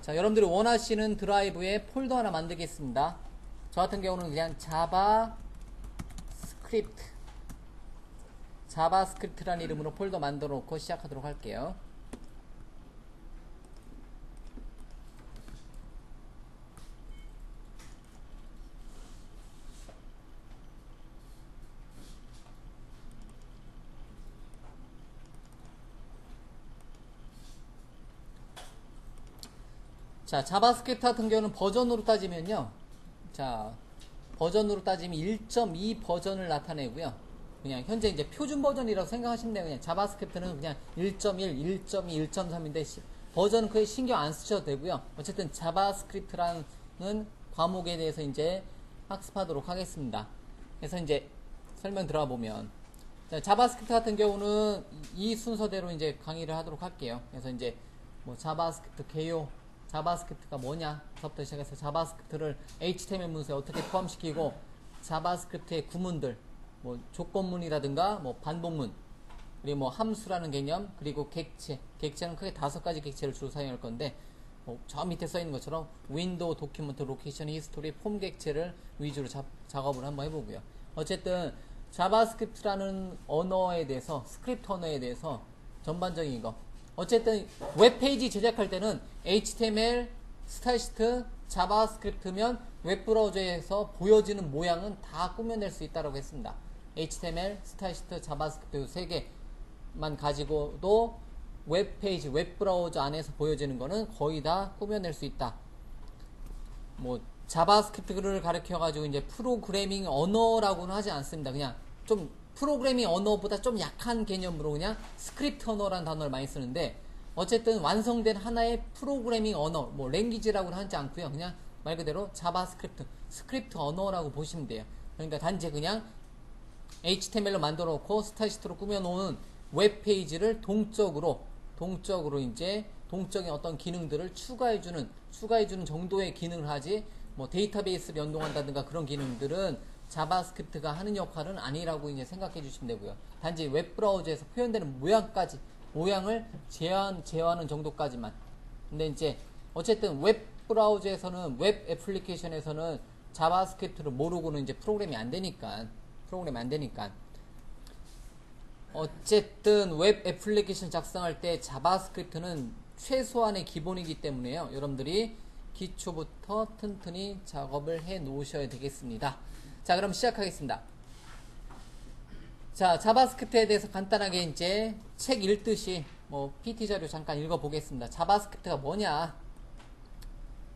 자, 여러분들이 원하시는 드라이브에 폴더 하나 만들겠습니다. 저 같은 경우는 그냥 자바스크립트라는 이름으로 폴더 만들어 놓고 시작하도록 할게요. 자, 자바스크립트 같은 경우는 버전으로 따지면요. 자, 버전으로 따지면 1.2 버전을 나타내고요. 그냥 현재 이제 표준 버전이라고 생각하시면 돼요. 그냥 자바스크립트는 그냥 1.1, 1.2, 1.3인데 버전은 거의 신경 안 쓰셔도 되고요. 어쨌든 자바스크립트라는 과목에 대해서 이제 학습하도록 하겠습니다. 그래서 이제 설명 들어가 보면 자, 자바스크립트 같은 경우는 이 순서대로 이제 강의를 하도록 할게요. 그래서 이제 뭐 자바스크립트 개요, 자바스크립트가 뭐냐부터 시작해서 자바스크립트를 HTML 문서에 어떻게 포함시키고 자바스크립트의 구문들, 뭐 조건문이라든가 뭐 반복문, 그리고 뭐 함수라는 개념, 그리고 객체는 크게 5가지 객체를 주로 사용할 건데 저 밑에 써 있는 것처럼 윈도우, 도큐먼트, 로케이션, 히스토리, 폼 객체를 위주로 작업을 한번 해보고요. 어쨌든 자바스크립트라는 언어에 대해서, 스크립트 언어에 대해서 전반적인 거, 어쨌든 웹페이지 제작할 때는 HTML, 스타일시트, 자바스크립트면 웹브라우저에서 보여지는 모양은 다 꾸며낼 수 있다고 했습니다. HTML, 스타일시트, 자바스크립트 3개만 가지고도 웹페이지, 웹브라우저 안에서 보여지는 거는 거의 다 꾸며낼 수 있다. 뭐 자바스크립트를 가르쳐가지고 이제 프로그래밍 언어라고는 하지 않습니다. 그냥 좀 프로그래밍 언어보다 좀 약한 개념으로 그냥 스크립트 언어라는 단어를 많이 쓰는데, 어쨌든 완성된 하나의 프로그래밍 언어, 뭐 랭귀지라고는 하지 않고요. 그냥 말 그대로 자바스크립트, 스크립트 언어라고 보시면 돼요. 그러니까 단지 그냥 HTML로 만들어 놓고 스타일시트로 꾸며 놓은 웹페이지를 동적으로 이제 동적인 어떤 기능들을 추가해주는 정도의 기능을 하지, 뭐 데이터베이스를 연동한다든가 그런 기능들은 자바스크립트가 하는 역할은 아니라고 이제 생각해 주시면 되고요. 단지 웹브라우저에서 표현되는 모양을 제어하는 정도까지만. 근데 이제 어쨌든 웹브라우저에서는, 웹 애플리케이션에서는 자바스크립트를 모르고는 이제 프로그램이 안 되니까. 어쨌든 웹 애플리케이션 작성할 때 자바스크립트는 최소한의 기본이기 때문에요. 여러분들이 기초부터 튼튼히 작업을 해 놓으셔야 되겠습니다. 자, 그럼 시작하겠습니다. 자, 자바스크립트에 대해서 간단하게 이제 책 읽듯이 뭐 PT 자료 잠깐 읽어 보겠습니다. 자바스크립트가 뭐냐?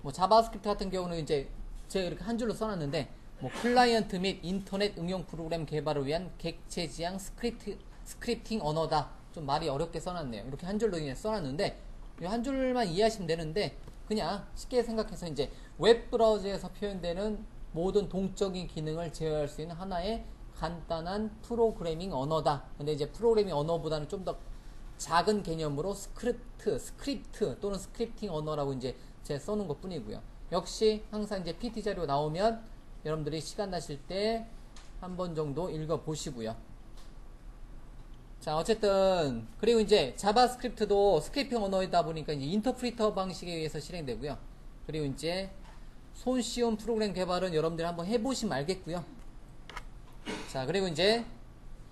뭐 자바스크립트 같은 경우는 이제 제가 이렇게 한 줄로 써놨는데, 뭐 클라이언트 및 인터넷 응용 프로그램 개발을 위한 객체 지향 스크립팅 언어다. 좀 말이 어렵게 써놨네요. 이렇게 한 줄로 그냥 써놨는데, 이 한 줄만 이해하시면 되는데, 그냥 쉽게 생각해서 이제 웹 브라우저에서 표현되는 모든 동적인 기능을 제어할 수 있는 하나의 간단한 프로그래밍 언어다. 근데 이제 프로그래밍 언어보다는 좀 더 작은 개념으로 스크립트 또는 스크립팅 언어라고 이제 제가 써놓은 것 뿐이고요. 역시 항상 이제 PT 자료 나오면 여러분들이 시간 나실 때 한 번 정도 읽어 보시고요. 자, 어쨌든 그리고 이제 자바스크립트도 스크립팅 언어이다 보니까 이제 인터프리터 방식에 의해서 실행되고요. 그리고 이제 손쉬운 프로그램 개발은 여러분들이 한번 해보시면 알겠고요. 자, 그리고 이제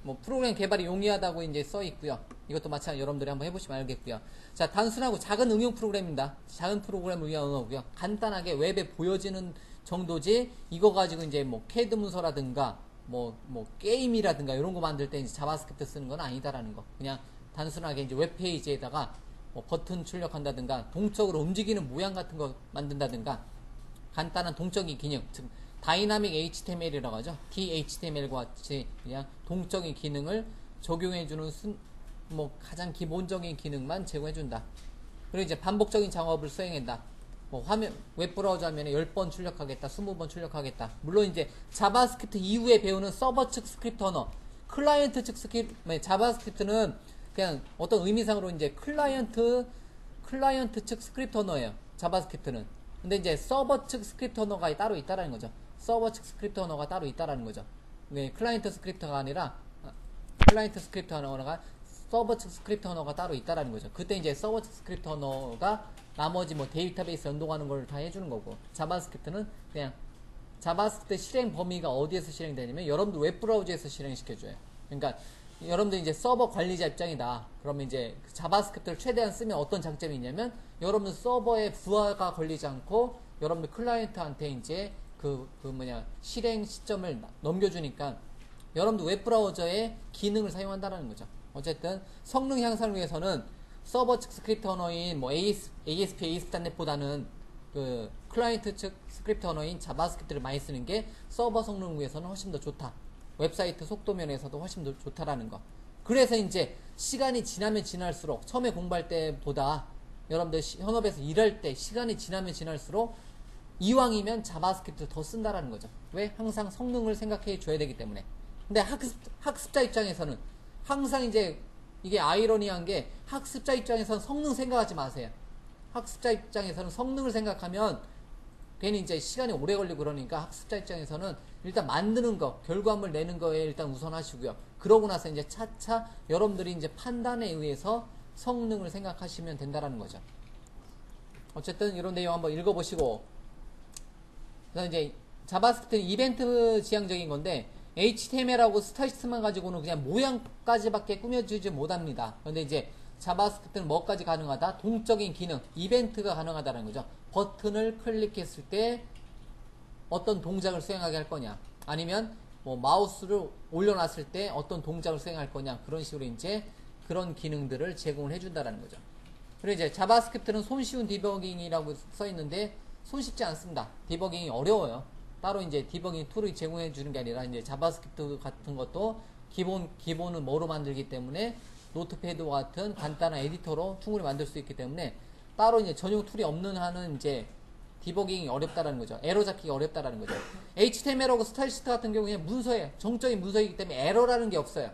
뭐 프로그램 개발이 용이하다고 이제 써 있고요. 이것도 마찬가지로 여러분들이 한번 해보시면 알겠고요. 자, 단순하고 작은 응용 프로그램입니다. 작은 프로그램을 위한 언어고요. 간단하게 웹에 보여지는 정도지, 이거 가지고 이제 뭐 CAD 문서라든가 뭐 게임이라든가 이런 거 만들 때 이제 자바스크립트 쓰는 건 아니다라는 거. 그냥 단순하게 이제 웹페이지에다가 뭐 버튼 출력한다든가 동적으로 움직이는 모양 같은 거 만든다든가 간단한 동적인 기능, 즉 다이나믹 HTML이라고 하죠. DHTML과 같이 그냥 동적인 기능을 적용해주는 뭐 가장 기본적인 기능만 제공해준다. 그리고 이제 반복적인 작업을 수행한다. 뭐 웹브라우저 화면에 10번 출력하겠다, 20번 출력하겠다. 물론 이제 자바스크립트 이후에 배우는 서버 측 스크립트 언어, 클라이언트 측 자바스크립트는 그냥 어떤 의미상으로 이제 클라이언트 측 스크립트 언어예요. 자바스크립트는. 근데 이제 서버 측 스크립트 언어가 따로 있다라는 거죠. 서버 측 스크립트 언어가 따로 있다라는 거죠. 클라이언트 스크립트가 아니라 클라이언트 스크립트 언어가 서버 측 스크립트 언어가 따로 있다라는 거죠. 그때 이제 서버 측 스크립트 언어가 나머지 뭐 데이터베이스 연동하는 걸 다 해주는 거고, 자바스크립트는 그냥 자바스크립트 실행 범위가 어디에서 실행되냐면 여러분들 웹브라우저에서 실행시켜줘요. 그러니까 여러분들 이제 서버 관리자 입장이다. 그러면 이제 자바스크립트를 최대한 쓰면 어떤 장점이 있냐면 여러분들 서버에 부하가 걸리지 않고 여러분들 클라이언트한테 이제 실행 시점을 넘겨주니까 여러분들 웹브라우저의 기능을 사용한다는 거죠. 어쨌든 성능 향상을 위해서는 서버 측 스크립트 언어인 뭐 ASP, ASP.NET보다는 그 클라이언트 측 스크립트 언어인 자바스크립트를 많이 쓰는 게 서버 성능을 위해서는 훨씬 더 좋다. 웹사이트 속도 면에서도 훨씬 더 좋다라는 거. 그래서 이제 시간이 지나면 지날수록 처음에 공부할 때보다 여러분들 현업에서 일할 때 시간이 지나면 지날수록 이왕이면 자바스크립트를 더 쓴다라는 거죠. 왜? 항상 성능을 생각해 줘야 되기 때문에. 근데 학습자 입장에서는 항상 이제 이게 아이러니한 게 학습자 입장에서는 성능 생각하지 마세요. 학습자 입장에서는 성능을 생각하면 괜히 이제 시간이 오래 걸리고 그러니까 학습자 입장에서는 일단 만드는 거, 결과물 내는 거에 일단 우선하시고요. 그러고 나서 이제 차차 여러분들이 이제 판단에 의해서 성능을 생각하시면 된다라는 거죠. 어쨌든 이런 내용 한번 읽어보시고, 그다음 이제 자바스크립트는 이벤트 지향적인 건데 HTML하고 스타일스만 가지고는 그냥 모양까지밖에 꾸며주지 못합니다. 그런데 이제 자바스크립트는 뭐까지 가능하다? 동적인 기능, 이벤트가 가능하다는 거죠. 버튼을 클릭했을 때 어떤 동작을 수행하게 할 거냐, 아니면 뭐 마우스를 올려놨을 때 어떤 동작을 수행할 거냐, 그런 식으로 이제 그런 기능들을 제공을 해준다는 거죠. 그리고 이제 자바스크립트는 손쉬운 디버깅이라고 써 있는데 손쉽지 않습니다. 디버깅이 어려워요. 따로 이제 디버깅 툴을 제공해 주는 게 아니라 이제 자바스크립트 같은 것도 기본은 뭐로 만들기 때문에 노트패드와 같은 간단한 에디터로 충분히 만들 수 있기 때문에 따로 이제 전용 툴이 없는 한은 이제 디버깅이 어렵다라는 거죠. 에러 잡기가 어렵다라는 거죠. HTML하고 스타일시트 같은 경우에는 문서예요. 정적인 문서이기 때문에 에러라는 게 없어요.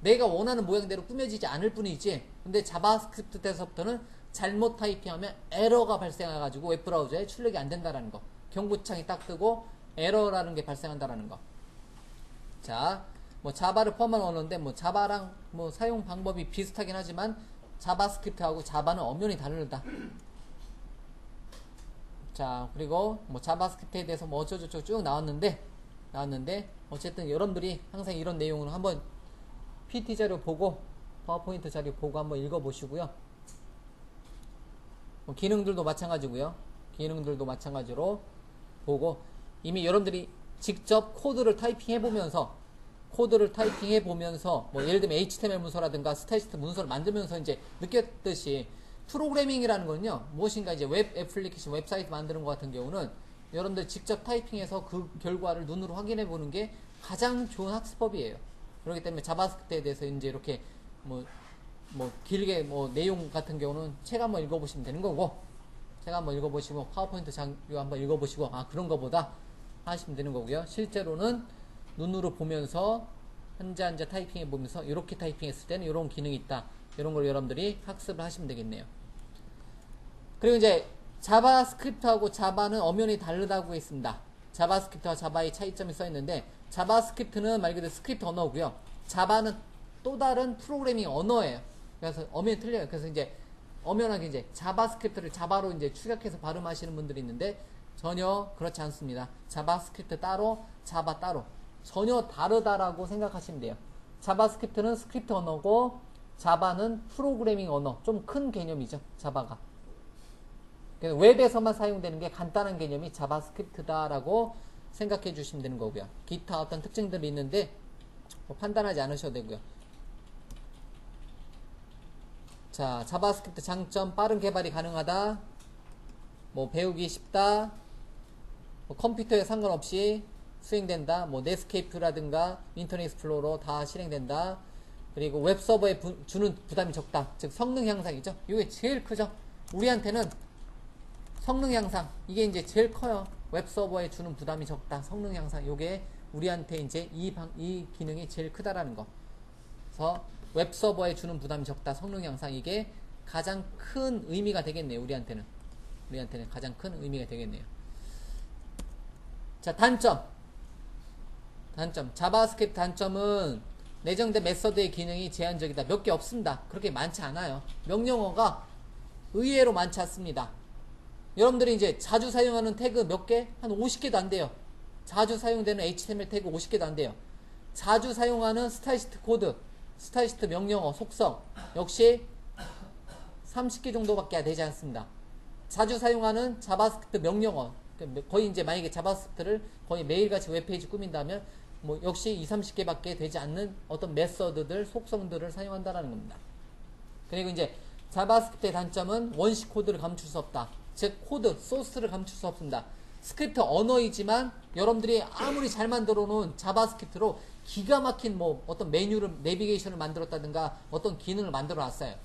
내가 원하는 모양대로 꾸며지지 않을 뿐이지. 근데 자바스크립트 때서부터는 잘못 타이핑하면 에러가 발생해가지고 웹브라우저에 출력이 안 된다라는 거. 경고창이 딱 뜨고 에러라는 게 발생한다라는 거. 자, 뭐 자바를 포함한 언어인데 뭐 자바랑 뭐 사용 방법이 비슷하긴 하지만 자바스크립트하고 자바는 엄연히 다르다. 자, 그리고 뭐 자바스크립트에 대해서 뭐 어쩌고저쩌고 쭉 나왔는데 어쨌든 여러분들이 항상 이런 내용을 한번 PT 자료 보고 파워포인트 자료 보고 한번 읽어보시고요. 뭐 기능들도 마찬가지고요. 기능들도 마찬가지로 보고 이미 여러분들이 직접 코드를 타이핑해 보면서 뭐 예를 들면 HTML 문서라든가 스타일시트 문서를 만들면서 이제 느꼈듯이 프로그래밍이라는 거는요, 무엇인가 이제 웹 애플리케이션, 웹사이트 만드는 것 같은 경우는 여러분들 직접 타이핑해서 그 결과를 눈으로 확인해 보는 게 가장 좋은 학습법이에요. 그렇기 때문에 자바스크립트에 대해서 이제 이렇게 뭐 길게 뭐 내용 같은 경우는 책 한번 읽어보시면 되는 거고, 책 한번 읽어보시고 파워포인트 자료 한번 읽어보시고 그런 거보다 하시면 되는 거고요. 실제로는 눈으로 보면서 한자 타이핑해 보면서 이렇게 타이핑했을 때는 이런 기능이 있다, 이런 걸 여러분들이 학습을 하시면 되겠네요. 그리고 이제 자바스크립트하고 자바는 엄연히 다르다고 했습니다. 자바스크립트와 자바의 차이점이 써 있는데 자바스크립트는 말 그대로 스크립트 언어고요. 자바는 또 다른 프로그래밍 언어예요. 그래서 엄연히 틀려요. 그래서 이제 엄연하게 이제 자바스크립트를 자바로 이제 축약해서 발음하시는 분들이 있는데 전혀 그렇지 않습니다. 자바스크립트 따로, 자바 따로. 전혀 다르다라고 생각하시면 돼요. 자바스크립트는 스크립트 언어고 자바는 프로그래밍 언어. 좀 큰 개념이죠, 자바가. 웹에서만 사용되는 게 간단한 개념이 자바스크립트다라고 생각해 주시면 되는 거고요. 기타 어떤 특징들이 있는데 뭐 판단하지 않으셔도 되고요. 자, 자바스크립트 장점, 빠른 개발이 가능하다, 뭐 배우기 쉽다, 뭐 컴퓨터에 상관없이 수행된다, 뭐 넷스케이프라든가 인터넷 익스플로러 다 실행된다, 그리고 웹 서버에 주는 부담이 적다. 즉 성능 향상이죠. 이게 제일 크죠. 우리한테는 성능 향상, 이게 이제 제일 커요. 웹 서버에 주는 부담이 적다, 성능 향상. 이게 우리한테 이제 이 기능이 제일 크다라는 거. 그래서 웹 서버에 주는 부담이 적다, 성능 향상, 이게 가장 큰 의미가 되겠네요. 우리한테는 가장 큰 의미가 되겠네요. 자, 단점. 자바스크립트 단점은 내정된 메서드의 기능이 제한적이다. 몇 개 없습니다. 그렇게 많지 않아요. 명령어가 의외로 많지 않습니다. 여러분들이 이제 자주 사용하는 태그 몇 개? 한 50개도 안 돼요. 자주 사용되는 HTML 태그 50개도 안 돼요. 자주 사용하는 스타일시트 코드, 스타일시트 명령어, 속성 역시 30개 정도밖에 되지 않습니다. 자주 사용하는 자바스크립트 명령어, 거의 이제 만약에 자바스크립트를 거의 매일같이 웹페이지 꾸민다면 뭐 역시 20, 30개밖에 되지 않는 어떤 메서드들, 속성들을 사용한다라는 겁니다. 그리고 이제 자바스크립트의 단점은 원시 코드를 감출 수 없다. 즉 코드, 소스를 감출 수 없습니다. 스크립트 언어이지만 여러분들이 아무리 잘 만들어 놓은 자바스크립트로 기가 막힌 뭐 어떤 메뉴를, 내비게이션을 만들었다든가 어떤 기능을 만들어 놨어요.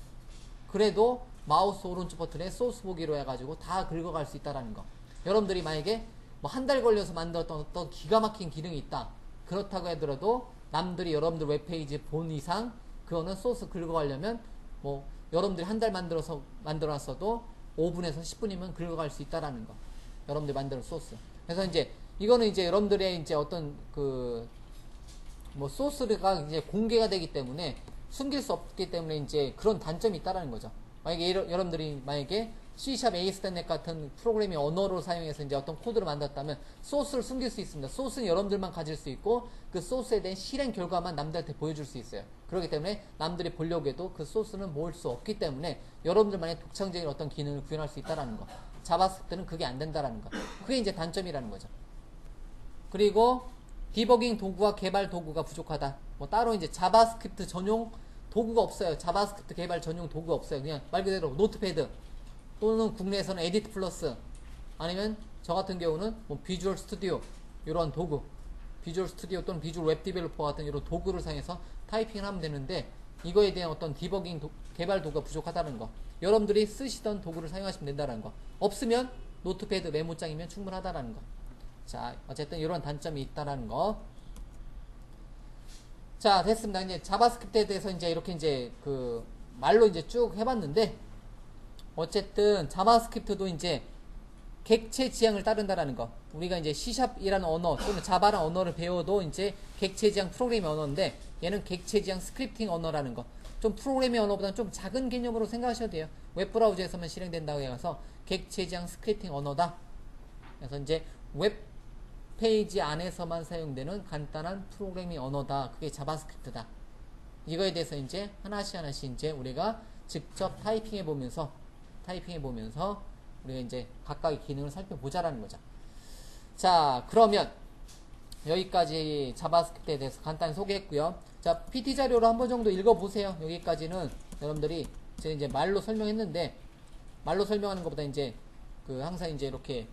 그래도 마우스 오른쪽 버튼에 소스 보기로 해가지고 다 긁어갈 수 있다라는 거. 여러분들이 만약에 뭐 한 달 걸려서 만들었던 어떤 기가 막힌 기능이 있다. 그렇다고 하더라도 남들이 여러분들 웹페이지 본 이상 그거는 소스 긁어가려면 뭐 여러분들이 한 달 만들어놨어도 5분에서 10분이면 긁어갈 수 있다라는 거. 여러분들이 만드는 소스. 그래서 이제 이거는 이제 여러분들의 이제 어떤 그 뭐 소스가 이제 공개가 되기 때문에 숨길 수 없기 때문에 이제 그런 단점이 있다라는 거죠. 만약에 여러분들이 만약에 C# ASP.NET 같은 프로그래밍 언어로 사용해서 이제 어떤 코드를 만들었다면 소스를 숨길 수 있습니다. 소스는 여러분들만 가질 수 있고 그 소스에 대한 실행 결과만 남들한테 보여줄 수 있어요. 그렇기 때문에 남들이 보려고 해도 그 소스는 모을 수 없기 때문에 여러분들만의 독창적인 어떤 기능을 구현할 수 있다라는 거. 자바스크립트는 그게 안 된다라는 거. 그게 이제 단점이라는 거죠. 그리고 디버깅 도구와 개발 도구가 부족하다. 뭐 따로 이제 자바스크립트 전용 도구가 없어요. 자바스크립트 개발 전용 도구가 없어요. 그냥 말 그대로 노트패드 또는 국내에서는 에디트 플러스 아니면 저 같은 경우는 뭐 비주얼 스튜디오 이런 도구, 비주얼 스튜디오 또는 비주얼 웹 디벨로퍼 같은 이런 도구를 사용해서 타이핑을 하면 되는데 이거에 대한 어떤 디버깅 개발 도구가 부족하다는 거. 여러분들이 쓰시던 도구를 사용하시면 된다는 거. 없으면 노트패드 메모장이면 충분하다라는 거. 자, 어쨌든 이런 단점이 있다라는 거. 자, 됐습니다. 이제 자바스크립트에 대해서 이제 이렇게 이제 그 말로 이제 쭉 해봤는데 어쨌든 자바스크립트도 이제 객체 지향을 따른다라는 거. 우리가 이제 C샵이라는 언어 또는 자바라는 언어를 배워도 이제 객체 지향 프로그래밍 언어인데 얘는 객체 지향 스크립팅 언어라는 거. 좀 프로그래밍 언어보다는 좀 작은 개념으로 생각하셔도 돼요. 웹브라우저에서만 실행된다고 해서 객체 지향 스크립팅 언어다. 그래서 이제 웹 페이지 안에서만 사용되는 간단한 프로그래밍 언어다. 그게 자바스크립트다. 이거에 대해서 이제 하나씩 이제 우리가 직접 타이핑해 보면서 우리가 이제 각각의 기능을 살펴보자라는 거죠. 자, 그러면 여기까지 자바스크립트에 대해서 간단히 소개했고요. 자, PT 자료로 한 번 정도 읽어보세요. 여기까지는 여러분들이 제가 이제 말로 설명했는데 말로 설명하는 것보다 이제 그 항상 이제 이렇게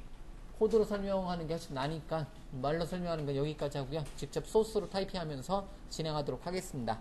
코드로 설명하는 게 훨씬 나니까 말로 설명하는 건 여기까지 하고요. 직접 소스로 타이핑하면서 진행하도록 하겠습니다.